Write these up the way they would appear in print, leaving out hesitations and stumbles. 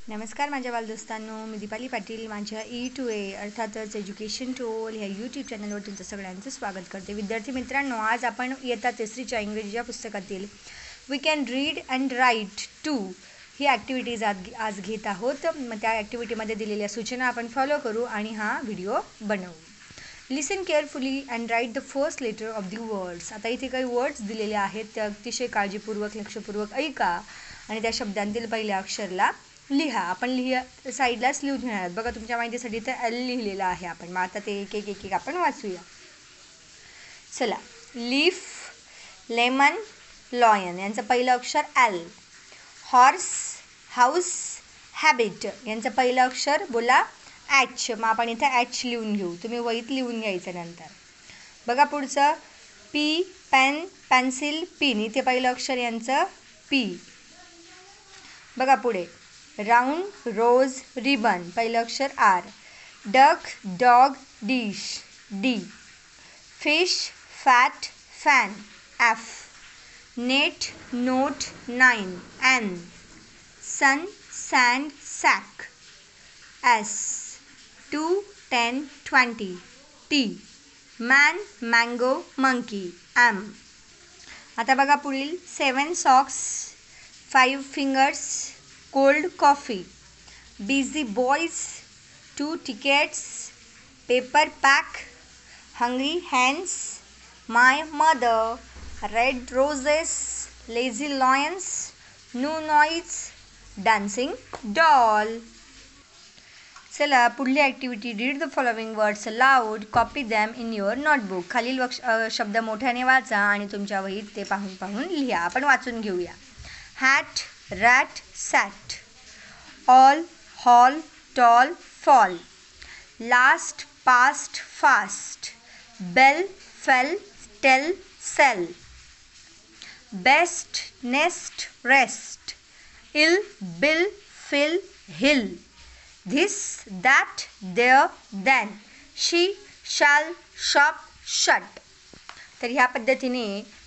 नमस्कार माझ्या बालदोस्तांनो, मी दीपाली पाटील माझ्या E2A अर्थातच एज्युकेशन टोल ह्या यूट्यूब चॅनलवर तुमचं सगळ्यांचं स्वागत करते. विद्यार्थी मित्रांनो, आज आपण इयत्ता तिसरीच्या इंग्रजी या पुस्तकातील we can read and write two ही ॲक्टिव्हिटीज आज घेत आहोत. मग त्या ॲक्टिव्हिटीमध्ये दिलेल्या सूचना आपण फॉलो करू आणि हा व्हिडिओ बनवू. Listen carefully and write the first letter of the words. आता इथे काही वर्ड्स दिलेले आहेत, ते अतिशय काळजीपूर्वक लक्षपूर्वक ऐका आणि त्या शब्दांतील पहिल्या अक्षरला लिहा. आपण साईडलाच लिहून घेणार आहोत. बघा, तुमच्या माहितीसाठी तर एल लिहिलेलं आहे. आपण मग आता ते एक एक आपण वाचूया. चला, लीफ, लेमन, लॉयन यांचं पहिलं अक्षर एल. हॉर्स, हाऊस, हॅबिट यांचं पहिलं अक्षर बोला एच. मग आपण इथं एच लिहून घेऊ. तुम्ही वहीत लिहून घ्यायचं नंतर. बघा पुढचं पी, पेन, पेन्सिल, पिन. इथे पहिलं अक्षर यांचं पी. बघा पुढे राउंड, रोज, रिबन. पहिलं अक्षर R. Duck, dog, dish, D. Fish, fat, fan, F. Net, note, 9, N. Sun, sand, sack, S. 2, 10, 20, T. Man, mango, monkey, M. आता बघा पुढील 7 socks, 5 fingers, cold coffee. Busy boys, 2 tickets, paper pack, hungry hands, my mother, red roses, lazy lions, no noise, dancing doll. चला, पुढली activity. Read the following words allowed, copy them in your notebook. खालील शब्द मोठ्याने वाचा आणि तुमच्या वहीत ते पाहून पाहून लिहा. आपण वाचून घेऊया. Hat, rat, sat. All, hall, tall, fall. Last, past, fast. Bell, fell, tell, sell. Best, nest, rest. Ill, bill, fill, hill. This, that, there, than. She, shall, shop, shut. तर ह्या पद्धतीने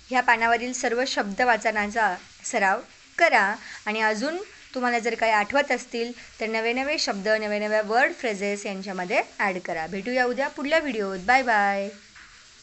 ह्या पानावरील सर्व शब्द वाचनाचा सराव करा आणि अजून तुम्हाला जर काही आठवत असतील तर नवे नवे शब्द, नवे नवे वर्ड फ्रेजेस यांच्यामध्ये ॲड करा. भेटूया उद्या पुढल्या व्हिडिओत. Bye bye.